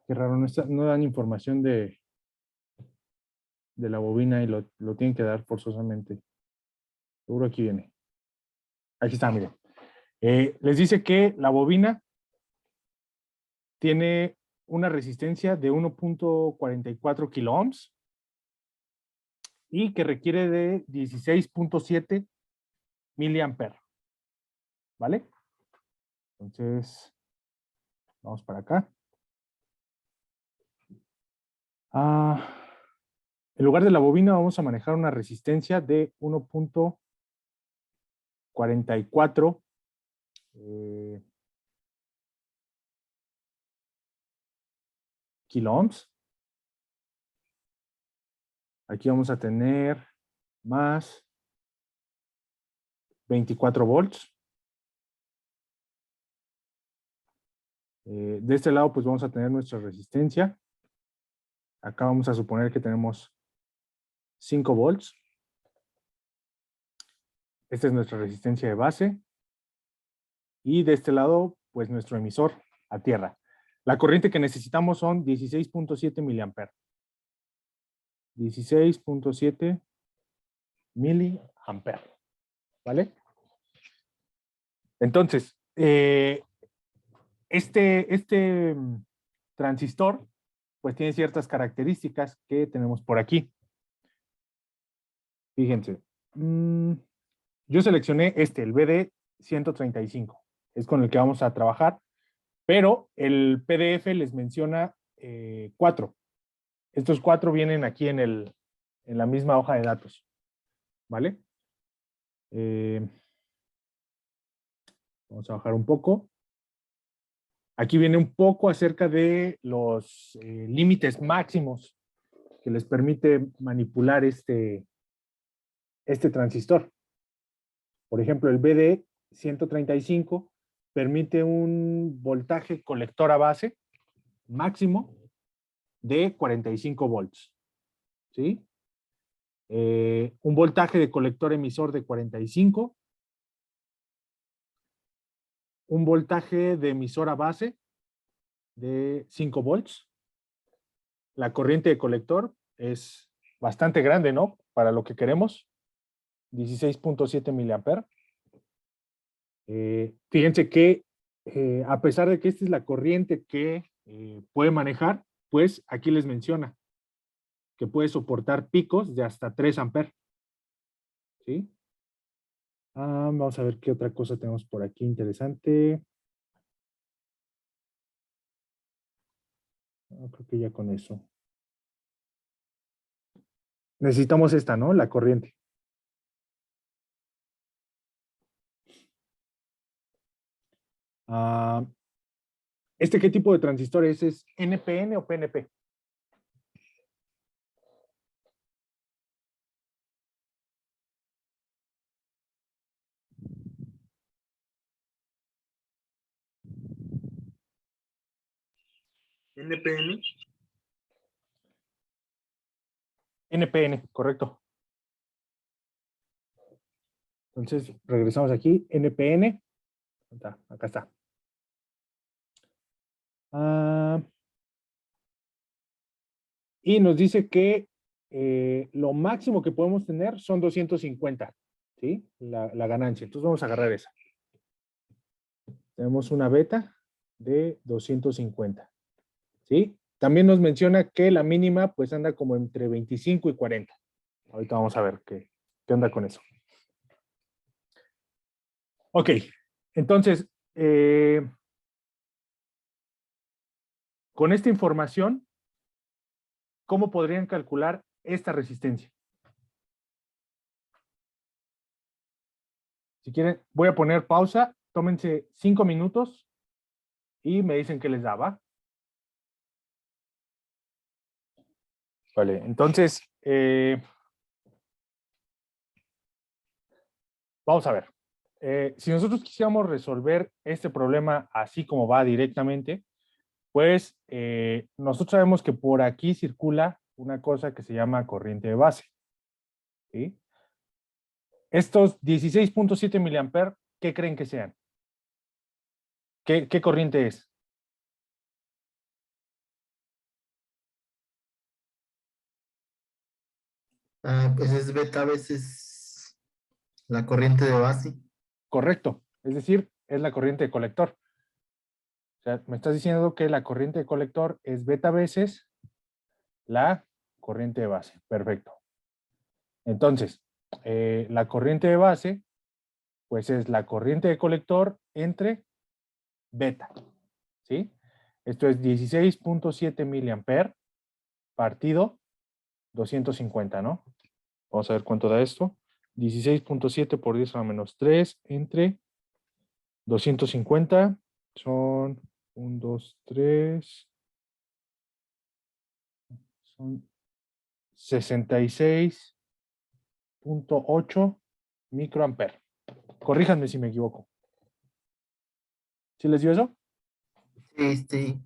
Qué raro, no dan información de la bobina y lo tienen que dar forzosamente. Seguro aquí viene. Aquí está, miren. Les dice que la bobina tiene una resistencia de 1.44 kiloohms y que requiere de 16.7 miliamperes. ¿Vale? Entonces, vamos para acá. En lugar de la bobina vamos a manejar una resistencia de 1.44 kiloohms. Aquí vamos a tener más 24 volts. De este lado, pues vamos a tener nuestra resistencia. Acá vamos a suponer que tenemos 5 volts. Esta es nuestra resistencia de base. Y de este lado, pues nuestro emisor a tierra. La corriente que necesitamos son 16.7 miliamperes. 16.7 miliamperes. ¿Vale? Entonces, este transistor, pues tiene ciertas características que tenemos por aquí. Fíjense. Yo seleccioné el BD135. Es con el que vamos a trabajar. Pero el PDF les menciona 4. Estos 4 vienen aquí en la misma hoja de datos. ¿Vale? Vamos a bajar un poco. Aquí viene un poco acerca de los límites máximos que les permite manipular este transistor. Por ejemplo, el BD135 permite un voltaje colector a base máximo de 45 volts. ¿Sí? Un voltaje de colector emisor de 45. Un voltaje de emisor a base de 5 volts. La corriente de colector es bastante grande, ¿no? Para lo que queremos. 16.7 miliamperes. Fíjense que a pesar de que esta es la corriente que puede manejar, pues aquí les menciona que puede soportar picos de hasta 3 amperes. ¿Sí? Vamos a ver qué otra cosa tenemos por aquí interesante. Creo que ya con eso. Necesitamos esta, ¿no? La corriente. ¿Qué tipo de transistor es? ¿Es NPN o PNP? NPN. NPN, correcto. Entonces, regresamos aquí. NPN. Acá está. Y nos dice que lo máximo que podemos tener son 250. ¿Sí? La ganancia. Entonces vamos a agarrar esa. Tenemos una beta de 250. ¿Sí? También nos menciona que la mínima pues anda como entre 25 y 40. Ahorita vamos a ver qué onda con eso. Ok, entonces, con esta información, ¿cómo podrían calcular esta resistencia? Si quieren, voy a poner pausa, tómense 5 minutos y me dicen qué les da, ¿va? Vale, entonces, vamos a ver. Si nosotros quisiéramos resolver este problema así como va directamente, pues nosotros sabemos que por aquí circula una cosa que se llama corriente de base. ¿Sí? Estos 16.7 miliamperes, ¿qué creen que sean? ¿Qué corriente es? Pues es beta veces la corriente de base. Correcto. Es decir, es la corriente de colector. O sea, me estás diciendo que la corriente de colector es beta veces la corriente de base. Perfecto. Entonces, la corriente de base, pues es la corriente de colector entre beta. ¿Sí? Esto es 16.7 miliamperes partido 250, ¿no? Vamos a ver cuánto da esto. 16.7 por 10 a la menos 3 entre 250 son 1, 2, 3. Son 66.8 microamperes. Corríjanme si me equivoco. ¿Sí les dio eso? Sí.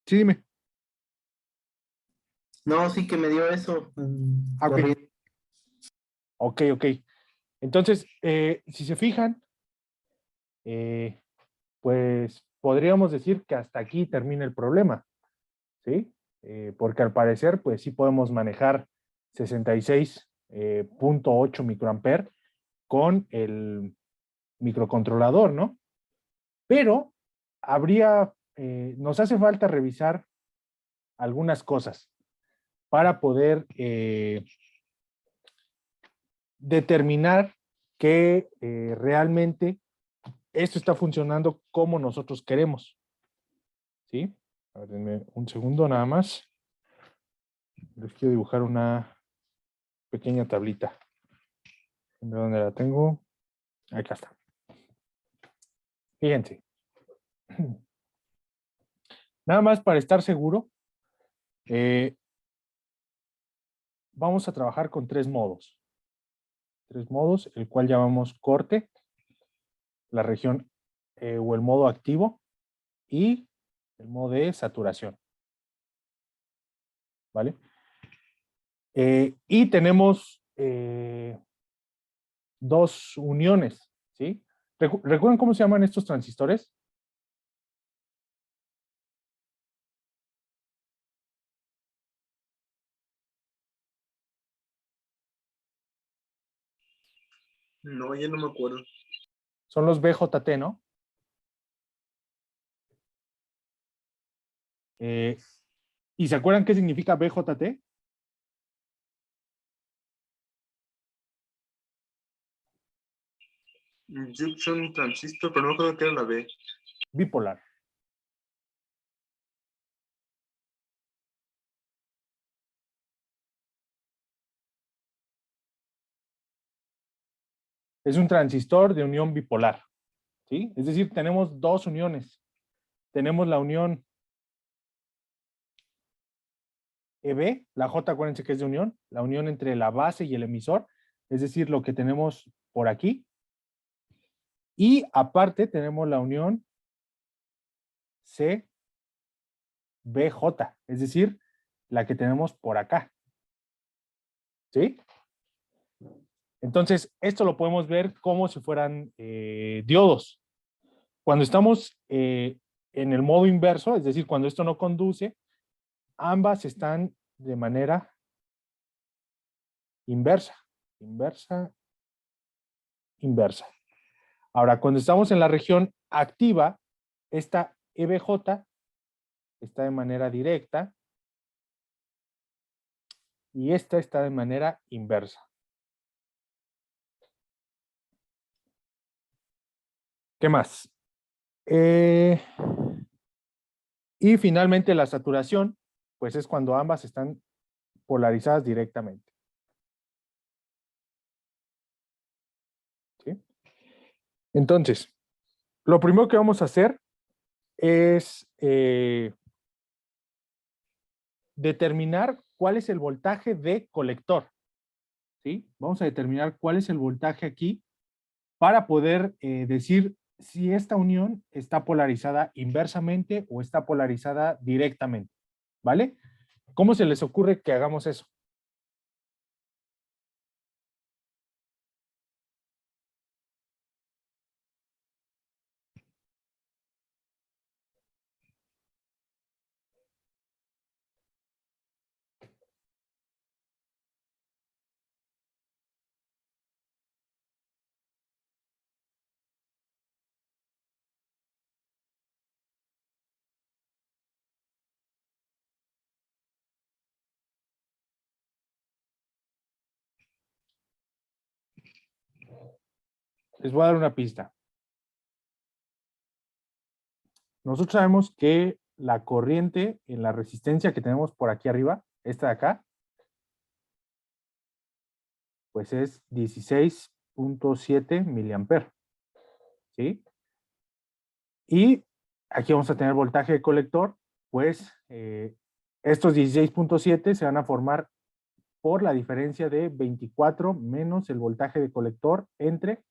Sí, dime. No, sí que me dio eso. Ah, ok. Corriente. Ok. Entonces, si se fijan, pues podríamos decir que hasta aquí termina el problema, ¿sí? Porque al parecer, pues sí podemos manejar 66.8 microamperes con el microcontrolador, ¿no? Pero nos hace falta revisar algunas cosas para poder determinar que realmente esto está funcionando como nosotros queremos. ¿Sí? A ver, denme un segundo nada más. Les quiero dibujar una pequeña tablita. ¿Dónde la tengo? Acá está. Fíjense. Nada más para estar seguro, vamos a trabajar con 3 modos. 3 modos, el cual llamamos corte, la región o el modo activo y el modo de saturación. ¿Vale? Y tenemos 2 uniones, ¿sí? ¿Recuerdan cómo se llaman estos transistores? No, ya no me acuerdo. Son los BJT, ¿no? ¿Y se acuerdan qué significa BJT? Junction transistor, pero no me acuerdo qué era la B. Bipolar. Es un transistor de unión bipolar, ¿sí? Es decir, tenemos 2 uniones. Tenemos la unión EB, la J, acuérdense que es de unión, la unión entre la base y el emisor, es decir, lo que tenemos por aquí. Y aparte tenemos la unión CBJ, es decir, la que tenemos por acá. ¿Sí? Entonces, esto lo podemos ver como si fueran diodos. Cuando estamos en el modo inverso, es decir, cuando esto no conduce, ambas están de manera inversa. Inversa. Ahora, cuando estamos en la región activa, esta EBJ está de manera directa y esta está de manera inversa. ¿Qué más? Y finalmente la saturación, pues es cuando ambas están polarizadas directamente. ¿Sí? Entonces, lo primero que vamos a hacer es determinar cuál es el voltaje de colector. ¿Sí? Vamos a determinar cuál es el voltaje aquí para poder decir si esta unión está polarizada inversamente o está polarizada directamente. ¿Vale? ¿Cómo se les ocurre que hagamos eso? les voy a dar una pista. Nosotros sabemos que la corriente en la resistencia que tenemos por aquí arriba, esta de acá, pues es 16.7 miliamperes. ¿Sí? Y aquí vamos a tener voltaje de colector, pues estos 16.7 se van a formar por la diferencia de 24 menos el voltaje de colector entre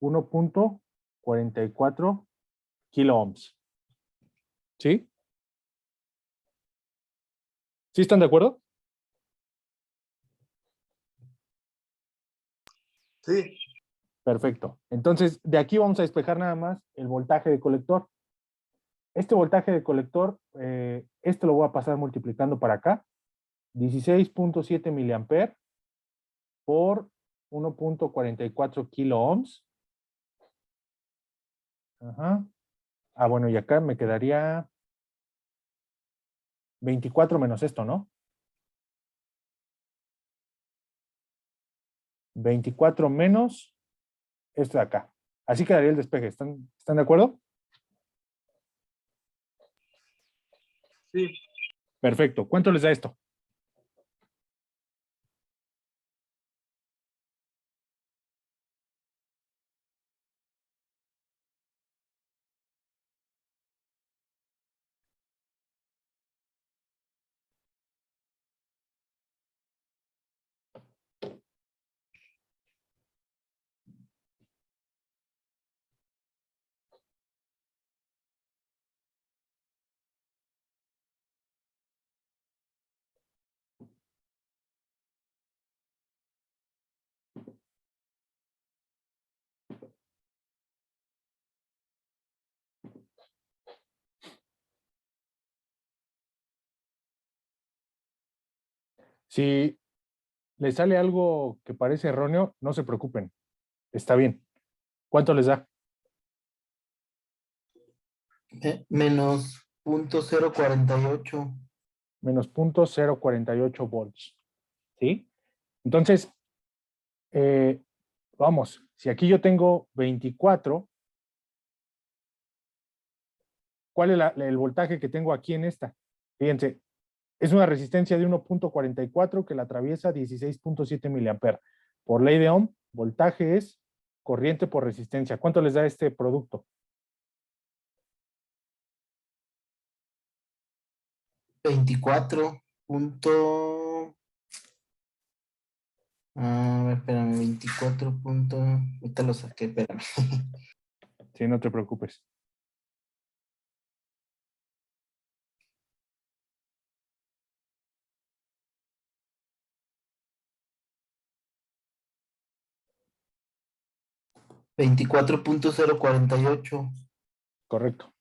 1.44 kilo ohms. ¿Sí? ¿Sí están de acuerdo? Sí, Perfecto. Entonces, de aquí vamos a despejar nada más el voltaje de colector. Este voltaje de colector, este lo voy a pasar multiplicando para acá. 16.7 miliamperes por 1.44 kilo ohms. Ajá. Ah, bueno, y acá me quedaría 24 menos esto, ¿no? 24 menos esto de acá. Así quedaría el despeje. ¿Están de acuerdo? sí. Perfecto. ¿Cuánto les da esto? Si les sale algo que parece erróneo, no se preocupen. Está bien. ¿Cuánto les da? Menos .048. Menos 0.048 volts. ¿Sí? Entonces, vamos, si aquí yo tengo 24, ¿cuál es el voltaje que tengo aquí en esta? Fíjense, es una resistencia de 1.44 que la atraviesa 16.7 miliamperes. Por ley de Ohm, voltaje es corriente por resistencia. ¿Cuánto les da este producto? 24 punto. A ver, espérame, 24 punto. Ahorita lo saqué, espérame. Sí, no te preocupes. .048. Correcto.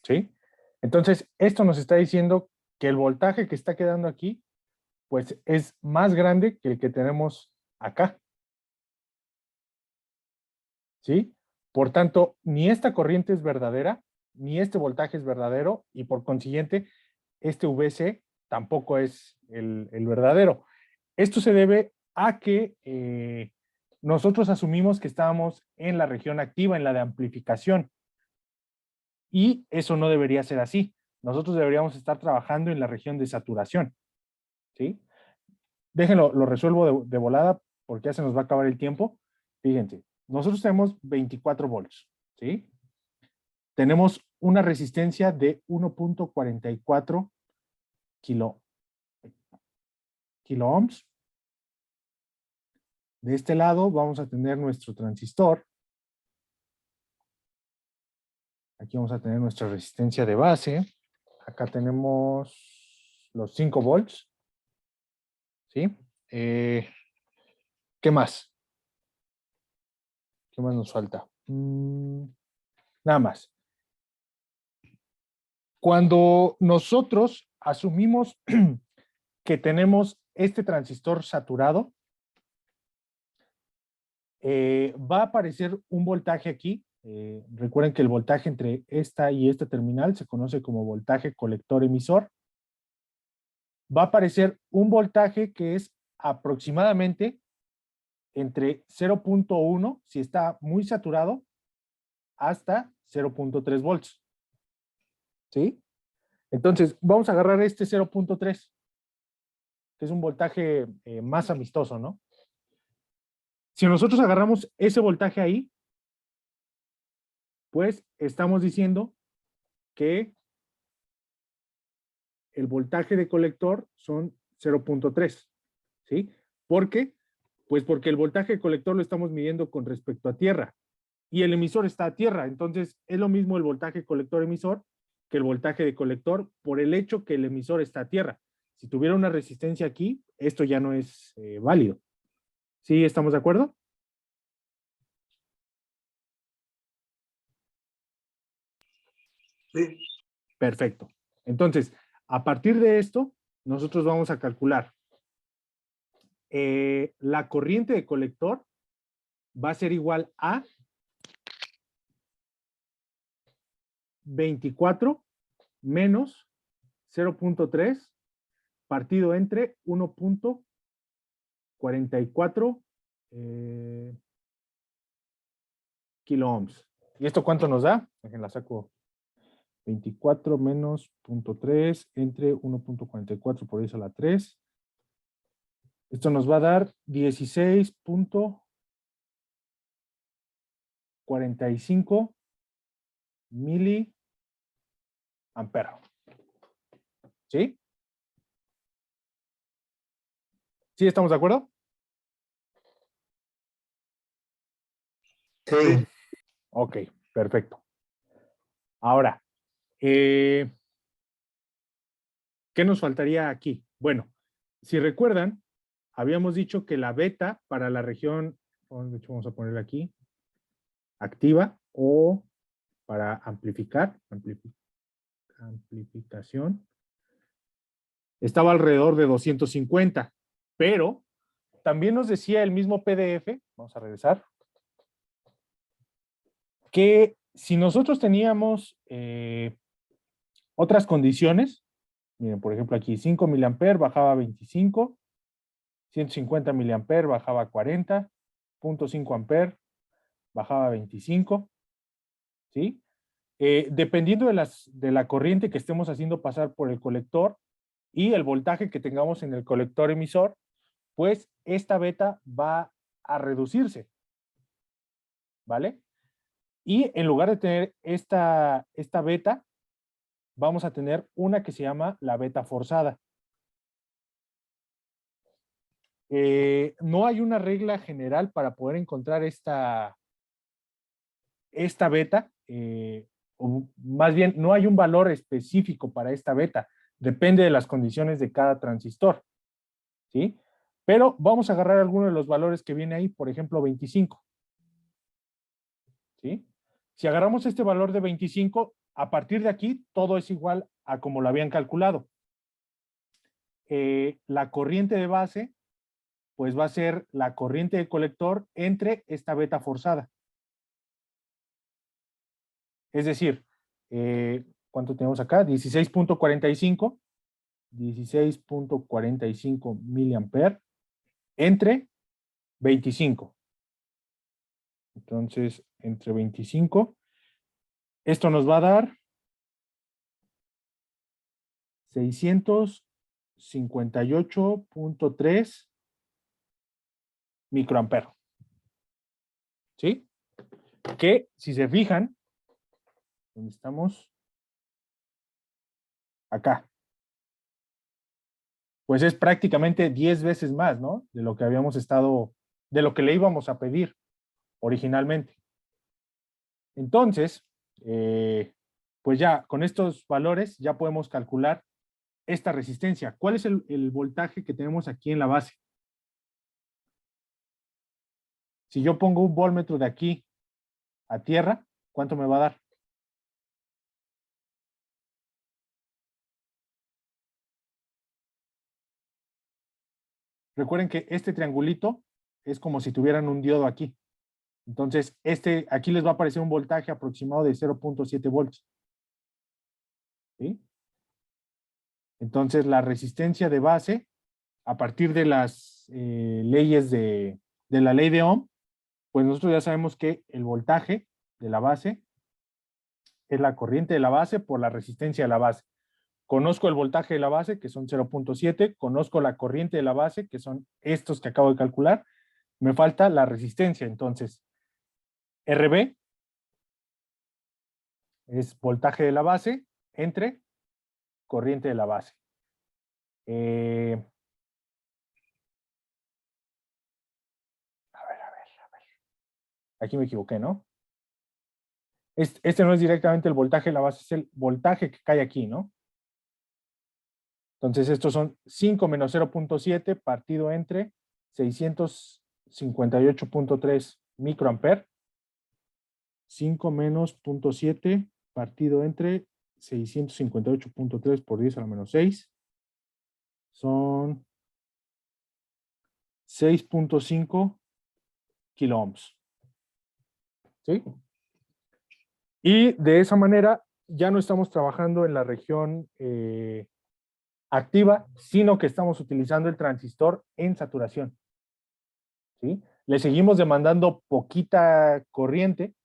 ¿Sí? Entonces, esto nos está diciendo que el voltaje que está quedando aquí, pues es más grande que el que tenemos acá. ¿Sí? Por tanto, ni esta corriente es verdadera, ni este voltaje es verdadero, y por consiguiente, este VC tampoco es el verdadero. Esto se debe a que nosotros asumimos que estábamos en la región activa, en la de amplificación, y eso no debería ser así. Nosotros deberíamos estar trabajando en la región de saturación. ¿Sí? Déjenlo, lo resuelvo de volada porque ya se nos va a acabar el tiempo. Fíjense, nosotros tenemos 24 volts, ¿sí? Tenemos una resistencia de 1.44 kilo ohms. De este lado vamos a tener nuestro transistor. Aquí vamos a tener nuestra resistencia de base. Acá tenemos los 5 volts, ¿sí? ¿Qué más? ¿Qué más nos falta? Nada más. Cuando nosotros asumimos que tenemos este transistor saturado, va a aparecer un voltaje aquí. Recuerden que el voltaje entre esta y esta terminal se conoce como voltaje colector emisor. Va a aparecer un voltaje que es aproximadamente entre 0.1, si está muy saturado, hasta 0.3 volts. ¿Sí? Entonces, vamos a agarrar este 0.3, que es un voltaje más amistoso, ¿no? Si nosotros agarramos ese voltaje ahí, pues estamos diciendo que el voltaje de colector son 0.3, ¿sí? ¿Por qué? Pues porque el voltaje de colector lo estamos midiendo con respecto a tierra y el emisor está a tierra, entonces es lo mismo el voltaje colector-emisor que el voltaje de colector por el hecho que el emisor está a tierra. Si tuviera una resistencia aquí, esto ya no es válido. ¿Sí estamos de acuerdo? Sí. Perfecto. Entonces, a partir de esto, nosotros vamos a calcular la corriente de colector va a ser igual a 24 menos 0.3 partido entre 1.44 kilo ohms. ¿Y esto cuánto nos da? Déjenla saco. 24 menos 0.3 entre 1.44 por eso a la 3. Esto nos va a dar 16.45 miliamperes. ¿Sí? ¿Sí estamos de acuerdo? Sí. Ok, perfecto. Ahora, ¿qué nos faltaría aquí? Bueno, si recuerdan, habíamos dicho que la beta para la región, de hecho vamos a ponerla aquí, activa o para amplificar, amplificación, estaba alrededor de 250, pero también nos decía el mismo PDF, vamos a regresar, que si nosotros teníamos otras condiciones, miren, por ejemplo aquí 5 miliamperes bajaba a 25, 150 miliamperes bajaba a 40, 0.5 amperes bajaba a 25, ¿sí? Dependiendo de la corriente que estemos haciendo pasar por el colector y el voltaje que tengamos en el colector emisor, pues esta beta va a reducirse, ¿vale? Y en lugar de tener esta beta, vamos a tener una que se llama la beta forzada. No hay una regla general para poder encontrar esta beta, o más bien no hay un valor específico para esta beta, depende de las condiciones de cada transistor, ¿sí? Pero vamos a agarrar algunos de los valores que viene ahí, por ejemplo 25, ¿sí? Si agarramos este valor de 25, a partir de aquí todo es igual a como lo habían calculado. La corriente de base, pues va a ser la corriente de colector entre esta beta forzada. Es decir, ¿cuánto tenemos acá? 16.45 miliamperes entre 25. Entonces, entre 25, esto nos va a dar 658.3 microamperes. ¿Sí? Que si se fijan, ¿dónde estamos? Acá. Pues es prácticamente 10 veces más, ¿no? De lo que habíamos estado, de lo que le íbamos a pedir originalmente. Entonces, pues ya con estos valores ya podemos calcular esta resistencia. ¿Cuál es el voltaje que tenemos aquí en la base? Si yo pongo un voltmetro de aquí a tierra, ¿cuánto me va a dar? Recuerden que este triangulito es como si tuvieran un diodo aquí. Entonces, aquí les va a aparecer un voltaje aproximado de 0.7 volts. ¿Sí? Entonces, la resistencia de base, a partir de las leyes de de la ley de Ohm, pues nosotros ya sabemos que el voltaje de la base es la corriente de la base por la resistencia de la base. Conozco el voltaje de la base, que son 0.7, conozco la corriente de la base, que son estos que acabo de calcular, me falta la resistencia, entonces RB es voltaje de la base entre corriente de la base. A ver. Aquí me equivoqué, ¿no? Este no es directamente el voltaje de la base, es el voltaje que cae aquí, ¿no? Entonces estos son 5 menos 0.7 partido entre 658.3 microamper. 5 menos 0.7 partido entre 658.3 por 10 a la menos 6. Son 6.5 kiloohms. ¿Sí? Y de esa manera ya no estamos trabajando en la región activa, sino que estamos utilizando el transistor en saturación. ¿Sí? Le seguimos demandando poquita corriente,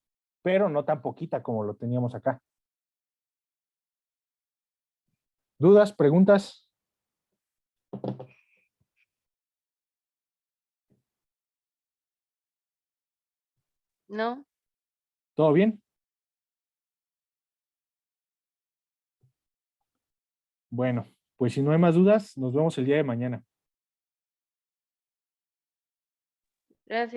pero no tan poquita como lo teníamos acá. ¿Dudas? ¿Preguntas? ¿No? ¿Todo bien? Bueno, pues si no hay más dudas, nos vemos el día de mañana. Gracias.